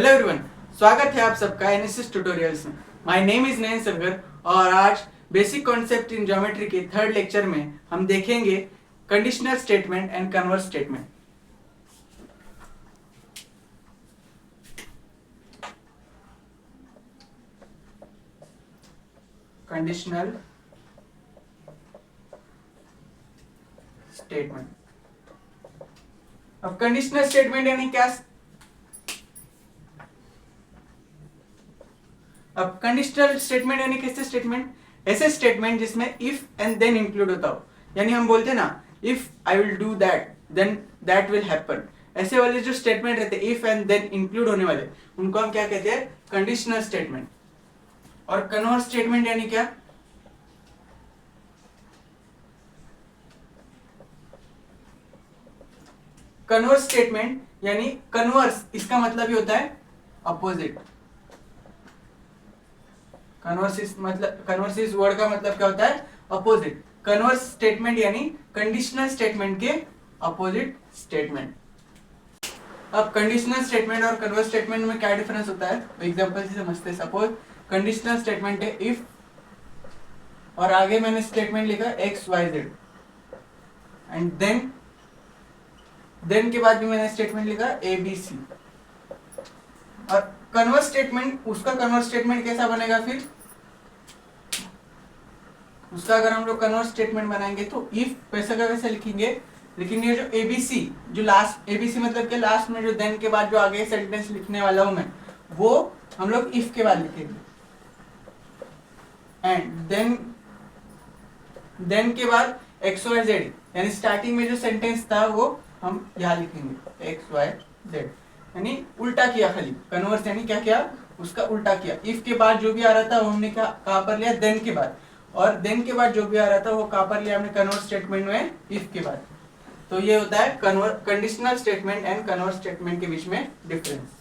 Hello everyone, स्वागत है आप सबका एनएसएस ट्यूटोरियल्स में। माय नेम इज नयन सरगर और आज बेसिक कॉन्सेप्ट इन ज्योमेट्री के थर्ड लेक्चर में हम देखेंगे conditional statement and converse statement. Conditional statement. अब कंडीशनल स्टेटमेंट यानी क्या? अब कंडीशनल स्टेटमेंट यानी कैसे स्टेटमेंट? ऐसे स्टेटमेंट जिसमें इफ एंड देन इंक्लूड होता हो। यानी हम बोलते हैं ना, if I will do that then that will happen. ऐसे वाले जो स्टेटमेंट रहते हैं इफ एंड देन इंक्लूड होने वाले, उनको हम क्या कहते हैं? Conditional statement. और कन्वर्स स्टेटमेंट यानी क्या? कन्वर्स स्टेटमेंट यानी कन्वर्स, इसका मतलब ही होता है अपोजिट। कन्वर्स इस वर्ड का मतलब क्या होता है? अपोजिट। कन्वर्स स्टेटमेंट यानी कंडीशनल स्टेटमेंट के अपोजिट स्टेटमेंट। अब कंडीशनल स्टेटमेंट और कन्वर्स स्टेटमेंट में क्या डिफरेंस होता है? तो एग्जांपल से समझते हैं। सपोज कंडीशनल स्टेटमेंट है इफ, और आगे मैंने स्टेटमेंट लिखा X Y Z, and then के बाद भी मैंने स्टेटमेंट लिखा ए बी सी। और कन्वर्स स्टेटमेंट, उसका कन्वर्स स्टेटमेंट कैसा बनेगा फिर? उसका अगर हम लोग कन्वर्स स्टेटमेंट बनाएंगे तो इफ वैसे का वैसे लिखेंगे, लेकिन ये जो एबीसी, जो लास्ट एबीसी मतलब के लास्ट में जो देन के बाद जो आगे सेंटेंस लिखने वाला हूं मैं, वो हम लोग इफ के बाद लिखेंगे। एंड देन के बाद एक्स वाई जेड, यानी स्टार्टिंग में जो सेंटेंस था वो हम यहाँ लिखेंगे एक्स वाई जेड, यानी उल्टा किया। खाली कन्वर्स यानी क्या किया? उसका उल्टा किया। इफ के बाद जो भी आ रहा था वो हमने कहाँ पर लिया? देन के बाद। और देन के बाद जो भी आ रहा था वो कहाँ पर लिया हमने? कन्वर्स स्टेटमेंट में इफ के बाद। तो ये होता है conditional statement and converse statement के बीच में डिफरेंस।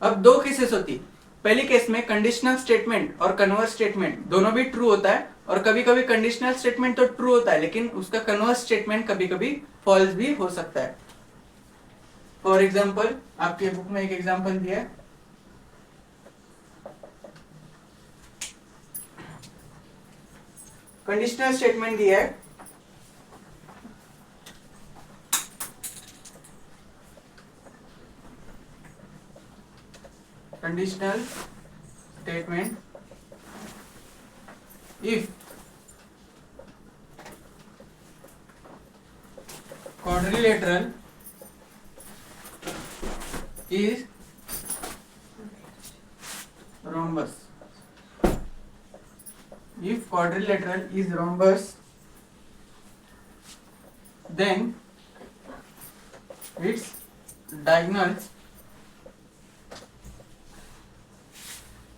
अब दो केसेस होती। पहली केस में कंडीशनल स्टेटमेंट और कन्वर्स स्टेटमेंट दोनों भी ट्रू होता है, और कभी कभी कंडीशनल स्टेटमेंट तो ट्रू होता है लेकिन उसका कन्वर्स स्टेटमेंट कभी कभी फॉल्स भी हो सकता है। फॉर एग्जाम्पल, आपके बुक में एक एग्जाम्पल दिया है। कंडीशनल स्टेटमेंट दिया है conditional statement if quadrilateral is rhombus. If quadrilateral is rhombus, then its diagonals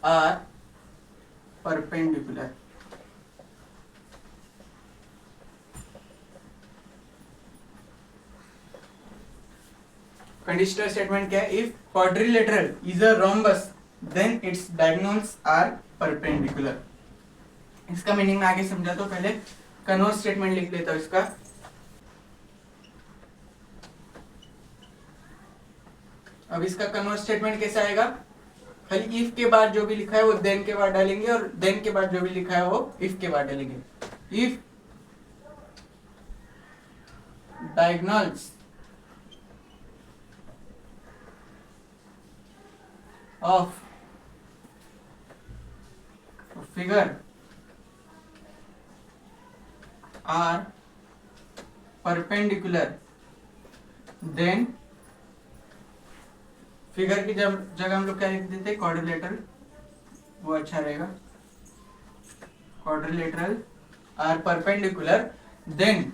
are perpendicular. Conditional statement क्या है? If quadrilateral is a rhombus then its diagonals are perpendicular. इसका meaning मैं आगे समझाता हूं, पहले कन्वर्स स्टेटमेंट लिख लेता हूं इसका। अब इसका कन्वर्स स्टेटमेंट कैसा आएगा? खाली इफ के बाद जो भी लिखा है वो देन के बाद डालेंगे, और देन के बाद जो भी लिखा है वो इफ के बाद डालेंगे। If diagonals of figure are perpendicular, then figure की जगह हम लोग क्या लिख देते हैं? क्वाड्रिलेटरल, वो अच्छा रहेगा। Quadrilateral are perpendicular then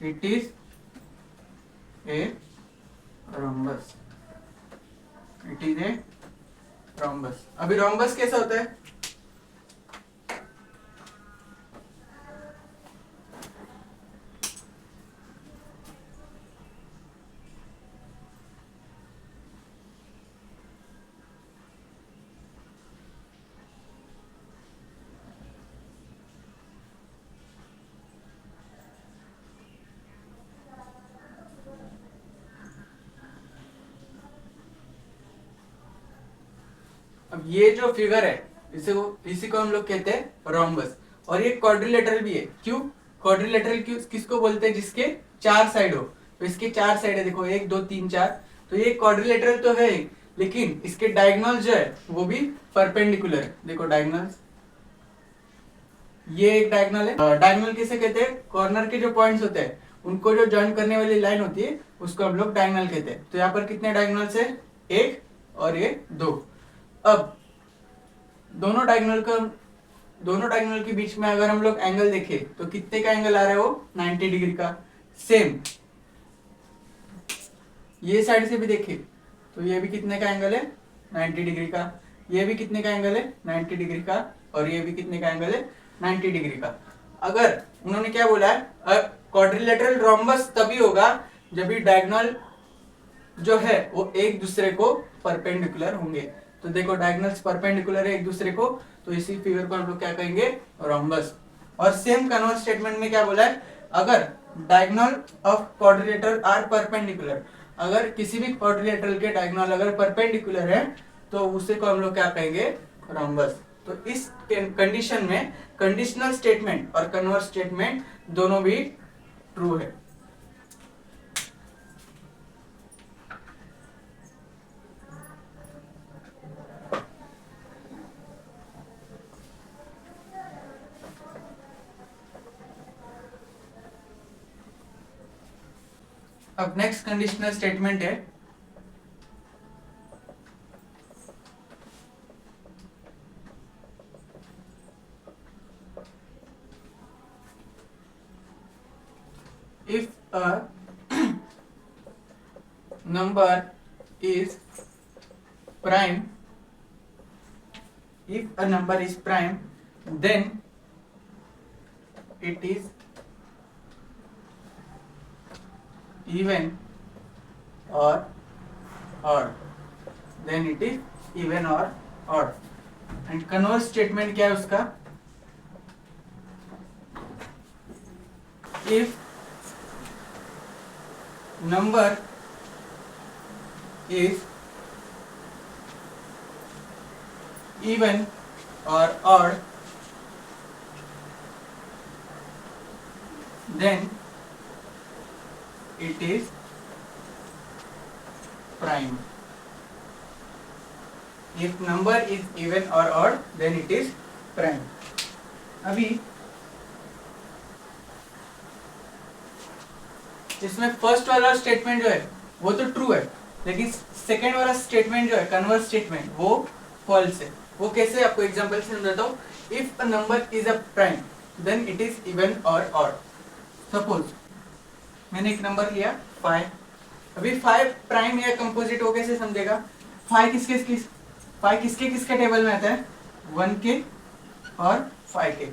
it is a rhombus. It is a rhombus. अभी रोम्बस कैसा होता है? अब ये जो फिगर है इसी को हम लोग कहते हैं रोम्बस। और ये क्वाड्रिलेटरल भी है। क्यों क्वाड्रिलेटरल? क्यों किसको बोलते हैं? जिसके 4 साइड हो। तो इसके 4 साइड है, देखो 1 2 3 4। तो ये क्वाड्रिलेटरल तो है, लेकिन इसके डायगोनल जो है वो भी परपेंडिकुलर है। देखो डायगोनल, ये एक डायगोनल है। डायगोनल किसे कहते हैं? कॉर्नर के जो पॉइंट्स होते हैं उनको जो जॉइन करने वाली लाइन होती है उसको हम लोग डायगोनल कहते हैं। तो यहाँ पर कितने डायगोनल्स है? 1 और ये 2। अब दोनों डायगोनल के बीच में अगर हम लोग एंगल देखें तो कितने का एंगल आ रहा है? वो 90 डिग्री का। सेम ये साइड से भी देखें तो ये भी कितने का एंगल है? 90 डिग्री का। ये भी कितने का एंगल है? 90 डिग्री का। और ये भी कितने का एंगल है? 90 डिग्री का। अगर उन्होंने क्या बोला है, क्वाड्रिलेटरल रोम्बस तभी होगा जब भी डायगोनल जो है वो एक दूसरे को परपेंडिकुलर होंगे। तो देखो डायगोनल्स परपेंडिकुलर है एक दूसरे को, तो इसी फिगर को हम लोग क्या कहेंगे? रोम्बस। और सेम कन्वर्स स्टेटमेंट में क्या बोला है? अगर diagonal of quadrilateral are perpendicular, अगर किसी भी क्वाड्रिलेटरल के डायगोनल अगर परपेंडिकुलर है तो उसे को हम लोग क्या कहेंगे? रोम्बस। तो इस कंडीशन में कंडीशनल स्टेटमेंट और कन्वर्स स्टेटमेंट दोनों भी ट्रू है। अब नेक्स्ट कंडीशनल स्टेटमेंट है if a number is prime, if a number is prime, then it is even or odd, then it is even or odd. and converse statement क्या है उसका? if number is even or odd, then it is prime. If number is even or odd, then it is prime. अभी इसमें first वाला statement जो है वो तो ट्रू है, लेकिन सेकेंड वाला स्टेटमेंट जो है कन्वर्स स्टेटमेंट वो फॉल्स है। वो कैसे? आपको एग्जांपल से समझाता हूँ। If a number is a prime then it is even और ऑड। सपोज मैंने एक नंबर लिया 5। अभी 5 प्राइम या कंपोजिट हो कैसे समझेगा? 5 किसके टेबल में आता है? 1 के और 5 के।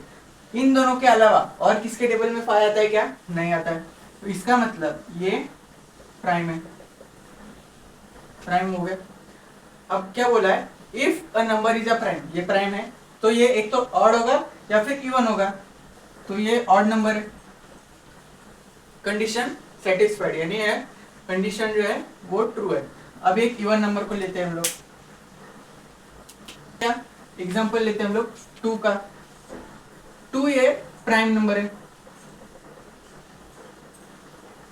इन दोनों के अलावा और किसके टेबल में 5 आता है क्या? नहीं आता है। तो इसका मतलब ये प्राइम है, प्राइम हो गया। अब क्या बोला है? If a number is a prime, ये प्राइम है तो ये एक तो ऑड होगा या फिर इवन होगा, तो ये ऑड नंबर है। कंडीशन सेटिस्फाइड, यानी है कंडीशन जो है वो ट्रू है। अब एक इवन नंबर को लेते हैं हम लोग, क्या एग्जांपल लेते हैं हम लोग 2 का। 2 ये प्राइम नंबर है।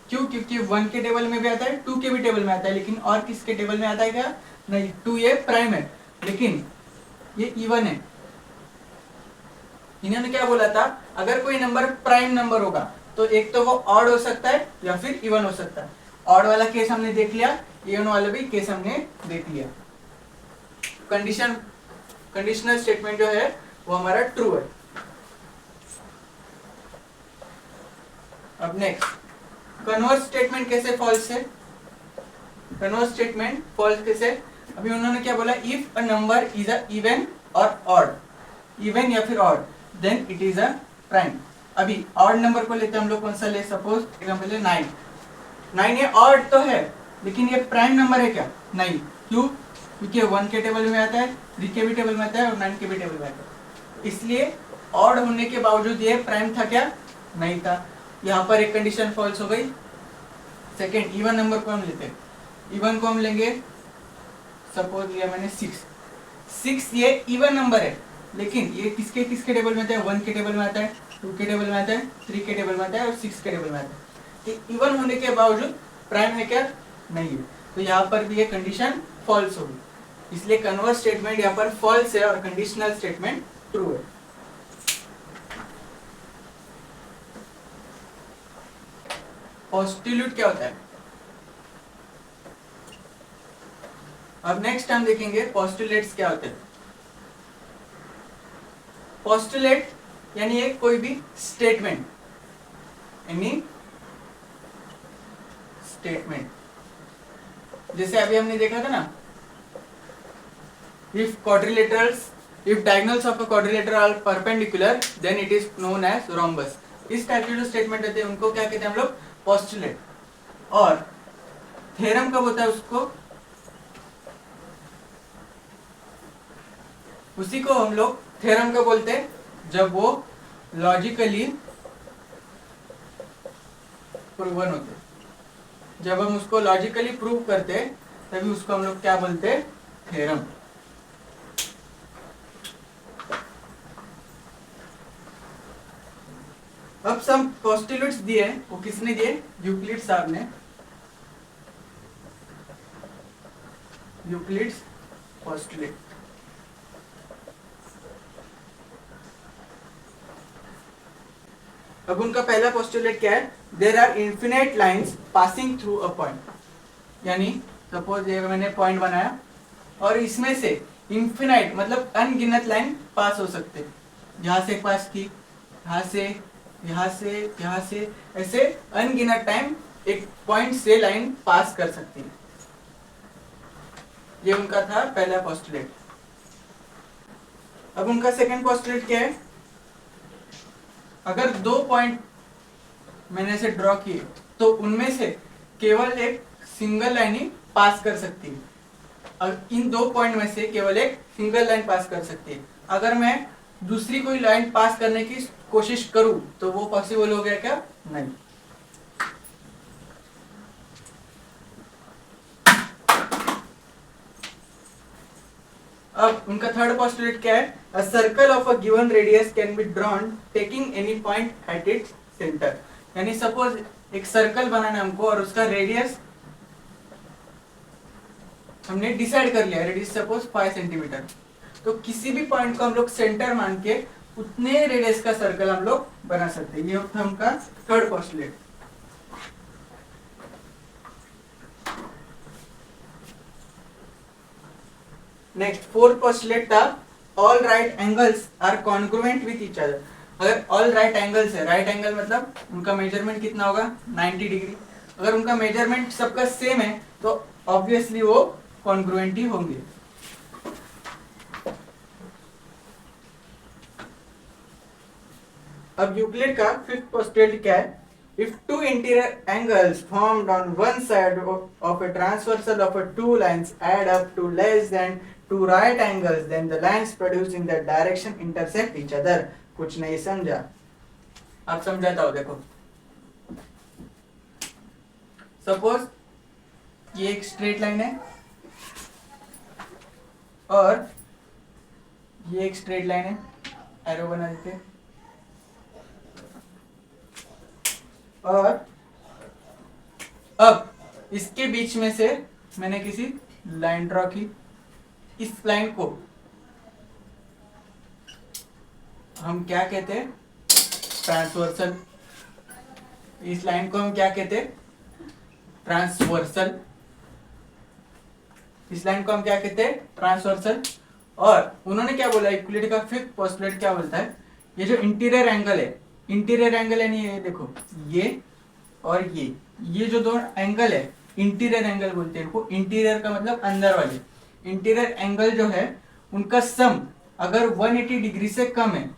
क्यों? क्योंकि 1 के टेबल में भी आता है, 2 के भी टेबल में आता है, लेकिन और किसके टेबल में आता है क्या? नहीं। 2 ये प्राइम है लेकिन ये इवन है। इन्होंने क्या बोला था? अगर कोई नंबर प्राइम नंबर होगा तो एक तो वो ऑड हो सकता है या फिर इवन हो सकता है। ऑड वाला केस हमने देख लिया, इवन वाला भी केस हमने देख लिया। कंडीशनल स्टेटमेंट जो है वो हमारा ट्रू है। अब नेक्स्ट कन्वर्स स्टेटमेंट कैसे फॉल्स है? कन्वर्स स्टेटमेंट फॉल्स कैसे? अभी उन्होंने क्या बोला? If a number is a even और ऑड, इवन या फिर odd, then it is a prime. अभी ऑड नंबर को लेते हैं हम लोग, कौन सा ले? सपोज एग्जांपल ले 9। 9 ये ऑड तो है लेकिन ये प्राइम नंबर है क्या? नहीं। क्यों? क्योंकि 1 के टेबल में आता है, 3 के भी टेबल में आता है और 9 के भी टेबल में आता है। इसलिए ऑड होने के बावजूद ये प्राइम था क्या? नहीं था। यहाँ पर एक कंडीशन फॉल्स हो गई। सेकेंड, इवन नंबर को हम लेते हैं। इवन को हम लेंगे, सपोज लिया मैंने 6। 6 ये इवन नंबर है, लेकिन ये किसके किसके टेबल में आता है, 1 के टेबल में आता है, 2 के टेबल में आता है, 3 के टेबल में आता है और 6 के टेबल में आता है। ये इवन होने के बावजूद प्राइम है क्या, नहीं है, तो यहाँ पर भी ये कंडीशन फॉल्स होगी, इसलिए कन्वर्स स्टेटमेंट यहाँ पर फॉल्स है और कंडीशनल स्टेटमेंट ट्रू है। पोस्टिल्यूट क्या होता है, अब नेक्स्ट हम देखेंगे पोस्टुलेट्स क्या होते हैं। पोस्टुलेट यानी एक कोई भी स्टेटमेंट, यानी स्टेटमेंट, जैसे अभी हमने देखा था ना, if quadrilaterals, if diagonals of a quadrilateral are perpendicular then it is known as rhombus. इस टाइप के जो स्टेटमेंट होते हैं उनको क्या कहते हैं हम लोग, पोस्टुलेट। और थ्योरम कब होता है उसको, उसी को हम लोग थ्योरम का बोलते हैं जब वो लॉजिकली प्रूवन होते, जब हम उसको लॉजिकली प्रूव करते तभी उसको हम लोग क्या बोलते हैं, थ्योरम। अब सब पोस्टुलेट्स दिए, वो किसने दिए, यूक्लिड साहब ने, यूक्लिड्स पोस्टुलेट। अब उनका पहला पोस्टुलेट क्या है, there are infinite lines passing through a point. यानी सपोज ये मैंने पॉइंट बनाया और इसमें से इन्फिनाइट मतलब अनगिनत लाइन पास हो सकते हैं, यहाँ से पास की, यहाँ से, यहाँ से, यहाँ से, ऐसे अनगिनत टाइम एक पॉइंट से लाइन पास कर सकती है। ये उनका था पहला पोस्टुलेट। अब उनका सेकंड पोस्टुलेट क्या है, अगर 2 पॉइंट मैंने ऐसे ड्रॉ किए तो उनमें से केवल एक सिंगल लाइन ही पास कर सकती है। इन 2 पॉइंट में से केवल एक सिंगल लाइन पास कर सकती है। अगर मैं दूसरी कोई लाइन पास करने की कोशिश करूं तो वो पॉसिबल हो गया क्या, नहीं। अब उनका थर्ड पोस्टुलेट क्या है, a circle of a given radius can be drawn taking any point at its centre. यानी सपोज एक सर्कल बनाना हमको और उसका रेडियस हमने डिसाइड कर लिया, रेडियस सपोज 5 सेंटीमीटर, तो किसी भी पॉइंट को हम लोग सेंटर मान के उतने रेडियस का सर्कल हम लोग बना सकते हैं। ये था उनका third postulate. Next fourth postulate था, all right angles are congruent with each other. अगर ऑल राइट एंगल्स है, राइट एंगल मतलब उनका मेजरमेंट कितना होगा, 90 डिग्री। अगर उनका मेजरमेंट सबका सेम है तो ऑब्वियसली वो कॉन्ग्रुएंट ही होंगे। अब यूक्लिड का फिफ्थ पोस्टुलेट क्या है, if two interior angles formed on one side of a transversal of a two lines add up to less than two right angles, then the lines produced in that direction intersect each other। कुछ नहीं समझा, आप समझाता हो, देखो suppose ये एक straight line है और ये एक स्ट्रेट लाइन है, एरो बना देते हैं, और अब इसके बीच में से मैंने किसी लाइन ड्रॉ की। इस लाइन को हम क्या कहते हैं, ट्रांसवर्सल। इस लाइन को हम क्या कहते हैं, ट्रांसवर्सल। इस लाइन को हम क्या कहते हैं, ट्रांसवर्सल। और उन्होंने क्या बोला, यूक्लिड का फिफ्थ पोस्टुलेट क्या बोलता है, ये जो इंटीरियर एंगल है, इंटीरियर एंगल है, नहीं ये देखो, ये और ये जो दो एंगल है इंटीरियर एंगल बोलते हैं इनको। इंटीरियर का मतलब अंदर वाले। इंटीरियर एंगल जो है उनका सम अगर 180 डिग्री से कम है,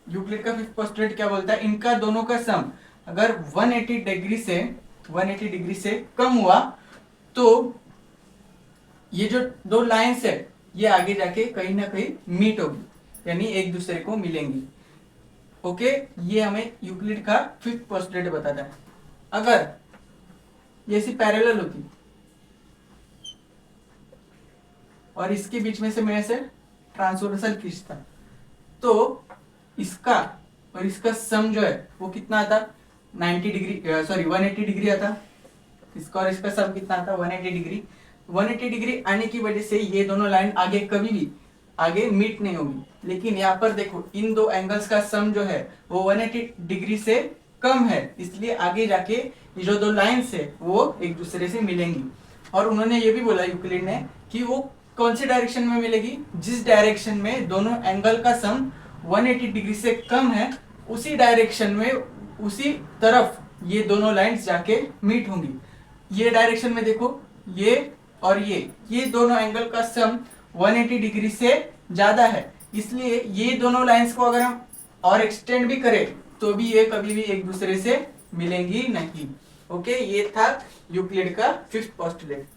यूक्लिड का फिफ्थ पोस्टुलेट क्या बोलता है, इनका दोनों का सम अगर 180 डिग्री से कम हुआ तो ये जो दो लाइंस है ये आगे जाके कहीं ना कहीं मीट होगी, यानी एक दूसरे को मिलेंगी। ओके, ये हमें यूक्लिड का फिफ्थ पोस्टुलेट बताता है। अगर ये ऐसी पैरेलल होती और इसके बीच में से मैं ऐसे ट्रांसवर्सल खींचता तो इसका और इसका सम जो है वो कितना आता, 90 डिग्री, सॉरी 180 डिग्री आता। इसका और इसका सम कितना आता, 180 डिग्री। 180 डिग्री आने की वजह से ये दोनों लाइन आगे कभी भी आगे मीट नहीं होगी। लेकिन यहाँ पर देखो इन दो एंगल्स का सम जो है वो 180 डिग्री से कम है, इसलिए आगे जाके ये जो दो लाइन्स है वो एक दूसरे से मिलेंगी। और उन्होंने ये भी बोला यूक्लिड ने कि वो कौन सी डायरेक्शन में मिलेगी, जिस डायरेक्शन में दोनों एंगल का सम 180 डिग्री से कम है उसी डायरेक्शन में, उसी तरफ ये दोनों लाइंस जाके मीट होंगी। ये डायरेक्शन में देखो ये और ये दोनों एंगल का सम 180 डिग्री से ज्यादा है, इसलिए ये दोनों लाइंस को अगर हम और एक्सटेंड भी करें तो भी ये कभी भी एक दूसरे से मिलेंगी नहीं। ओके, ये था यूक्लिड का फिफ्थ पोस्टुलेट।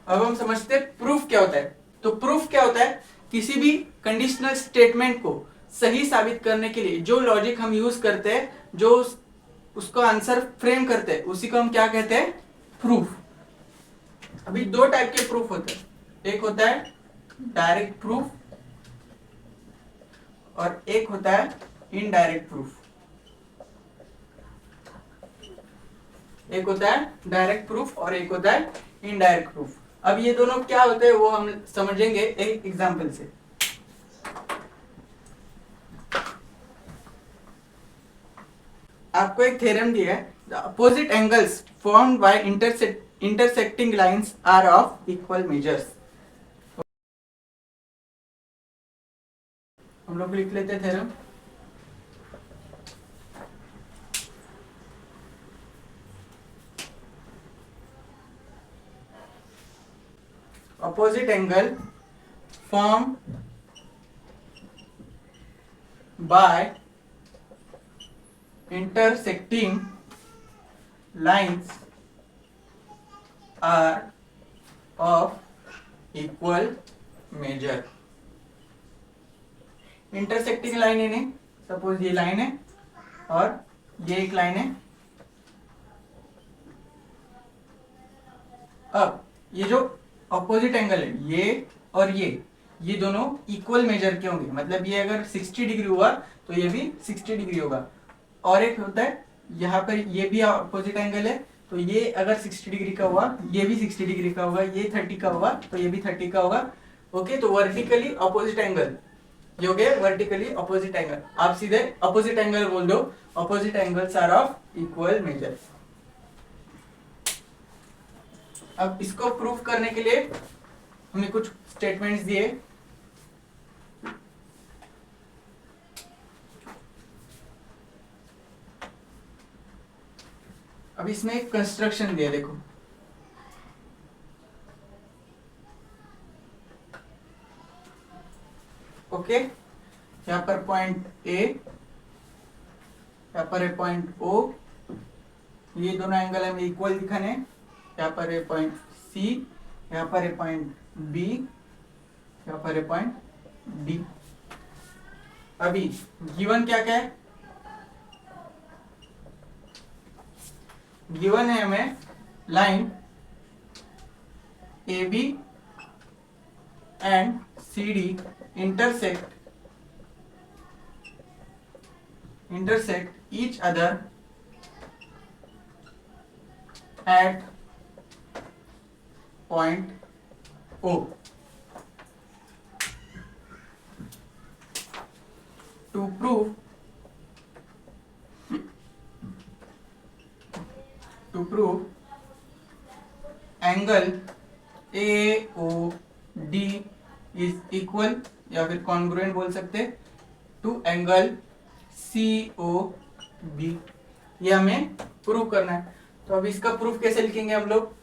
अब हम समझते हैं प्रूफ क्या होता है। तो प्रूफ क्या होता है, किसी भी कंडीशनल स्टेटमेंट को सही साबित करने के लिए जो लॉजिक हम यूज करते हैं, जो उसको आंसर फ्रेम करते हैं, उसी को हम क्या कहते हैं, प्रूफ। अभी दो टाइप के प्रूफ होते हैं, एक होता है डायरेक्ट प्रूफ और एक होता है इनडायरेक्ट प्रूफ। एक होता है डायरेक्ट प्रूफ और एक होता है इनडायरेक्ट प्रूफ। अब ये दोनों क्या होते हैं वो हम समझेंगे एक एग्जांपल से। आपको एक थ्योरम दिया है, the opposite angles formed by intersecting lines are of equal measures. हम लोग लिख लेते हैं theorem. opposite angle formed by intersecting lines are of equal measure। Intersecting line है, सपोज ये लाइन है और ये एक लाइन है। अब ये जो अपोजिट एंगल है ये और ये दोनों इक्वल मेजर के होंगे, मतलब ये अगर 60 डिग्री हुआ तो ये भी 60 डिग्री होगा। और एक होता है यहाँ पर ये भी अपोजिट एंगल है, तो ये अगर 60 डिग्री का हुआ ये भी 60 डिग्री का होगा, ये 30 का होगा तो ये भी 30 का होगा। ओके, तो वर्टिकली अपोजिट एंगल, ये हो गया वर्टिकली अपोजिट एंगल। आप सीधे अपोजिट एंगल बोल दो, opposite angles are of equal measure. अब इसको प्रूफ करने के लिए हमें कुछ स्टेटमेंट्स दिए। अब इसमें एक कंस्ट्रक्शन दिया, देखो ओके, यहाँ पर पॉइंट ए, यहाँ पर है पॉइंट ओ, ये दोनों एंगल हमें इक्वल दिखाने। यहाँ पर है पॉइंट सी, यहाँ पर है पॉइंट बी, यहाँ पर है पॉइंट डी। अभी गिवन क्या क्या है, गिवन है हमें line A B and C D intersect each other at point O. To prove angle AOD is equal या फिर कॉन्ग्रुएंट बोल सकते टू एंगल COB, ये हमें प्रूव करना है। तो अब इसका प्रूफ कैसे लिखेंगे हम लोग,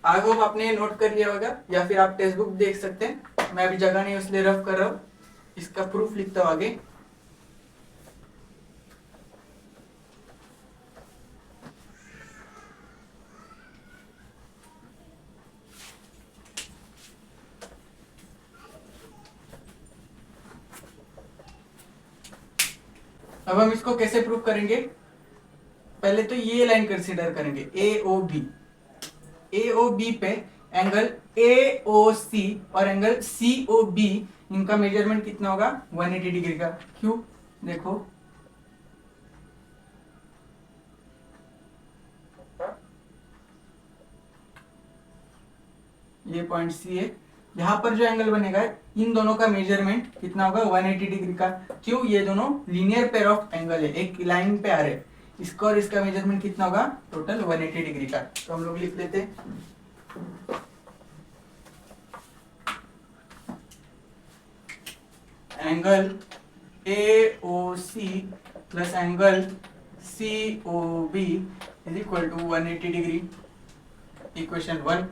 आई होप आपने नोट कर लिया होगा या फिर आप टेक्स्ट बुक देख सकते हैं। मैं अभी जगह नहीं इसलिए रफ कर रहा हूं, इसका प्रूफ लिखता हूं आगे। अब हम इसको कैसे प्रूव करेंगे, पहले तो ये लाइन कंसीडर करेंगे ए ओ बी पे एंगल ए ओ सी और एंगल सी ओ बी, इनका मेजरमेंट कितना होगा 180 डिग्री का। क्यों? देखो ये पॉइंट सी है, यहाँ पर जो एंगल बनेगा इन दोनों का मेजरमेंट कितना होगा 180 डिग्री का। क्यों? ये दोनों लीनियर पेयर ऑफ एंगल है, एक लाइन पे आ रहे, इसका और इसका मेजरमेंट कितना होगा टोटल 180 डिग्री का। तो हम लोग लिख लेते angle A O C plus angle C O B is equal to 180 degree. Equation 1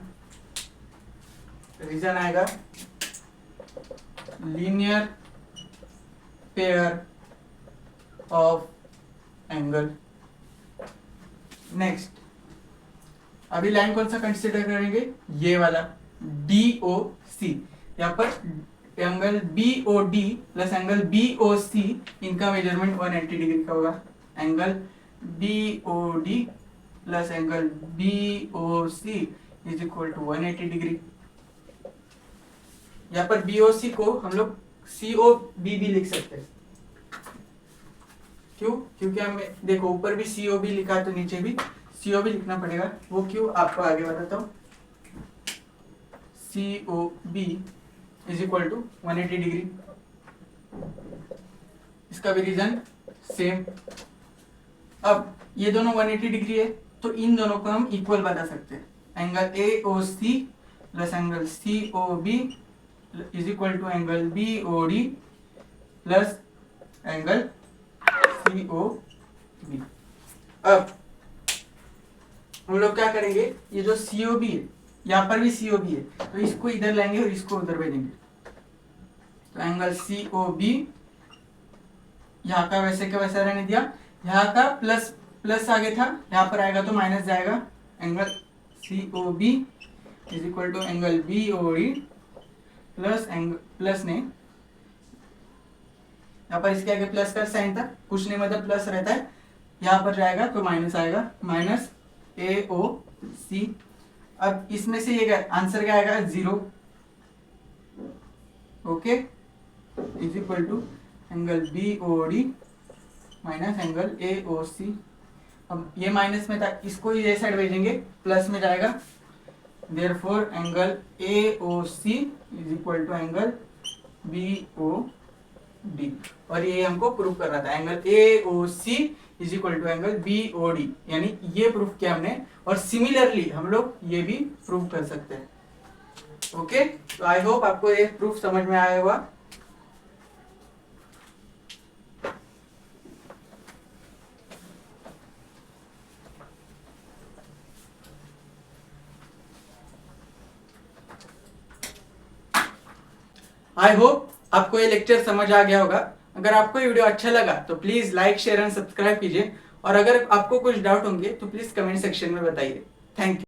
reason आएगा linear pair of angle. Next अभी लाइन कौन सा कंसीडर करेंगे? ये वाला डी ओ सी। यहाँ पर angle B O D plus angle B O C, इनका मेजरमेंट 180 डिग्री का होगा। Angle B O D plus angle B O C is equal to 180 degree. यहाँ पर बी ओ सी को हम लोग सी ओ बी भी लिख सकते हैं। क्यों? क्योंकि हम देखो ऊपर भी सी ओ बी लिखा तो नीचे भी सी ओ बी लिखना पड़ेगा। वो क्यों आपको आगे बताता हूँ। C O B is equal to 180 degree. इसका भी रीजन सेम। अब ये दोनों 180 डिग्री है तो इन दोनों को हम इक्वल बता सकते हैं। Angle A O C plus angle C O B is equal to angle B O D plus angle C O B. अब हम लोग क्या करेंगे, ये जो सी ओ बी है यहाँ पर भी सी ओ बी है तो इसको इधर लाएंगे और इसको उधर भेजेंगे। तो एंगल सी ओ बी यहाँ का वैसे का वैसा रहने दिया, यहाँ का प्लस प्लस आगे था, यहाँ पर आएगा तो माइनस जाएगा। Angle C O B is equal to angle B O D plus angle plus नहीं, यहाँ पर इसके आगे प्लस का साइन था, कुछ नहीं मतलब प्लस रहता है, यहाँ पर जाएगा तो माइनस आएगा, माइनस ए ओ सी। अब इसमें से ये आंसर क्या आएगा 0। Okay, is equal to angle B O D minus angle A O C. अब ये माइनस में था, इसको ये साइड भेजेंगे प्लस में जाएगा। Therefore angle A O C is equal to angle B O D. और ये हमको प्रूव कर रहा था, angle A O C is equal to angle B O D, यानी ये प्रूफ किया हमने। और सिमिलरली हम लोग ये भी प्रूव कर सकते हैं। ओके, तो आई होप आपको ये प्रूफ समझ में आया होगा। आई होप आपको ये लेक्चर समझ आ गया होगा। अगर आपको ये वीडियो अच्छा लगा तो please like share and subscribe कीजिए, और अगर आपको कुछ डाउट होंगे तो प्लीज कमेंट सेक्शन में बताइए। Thank you.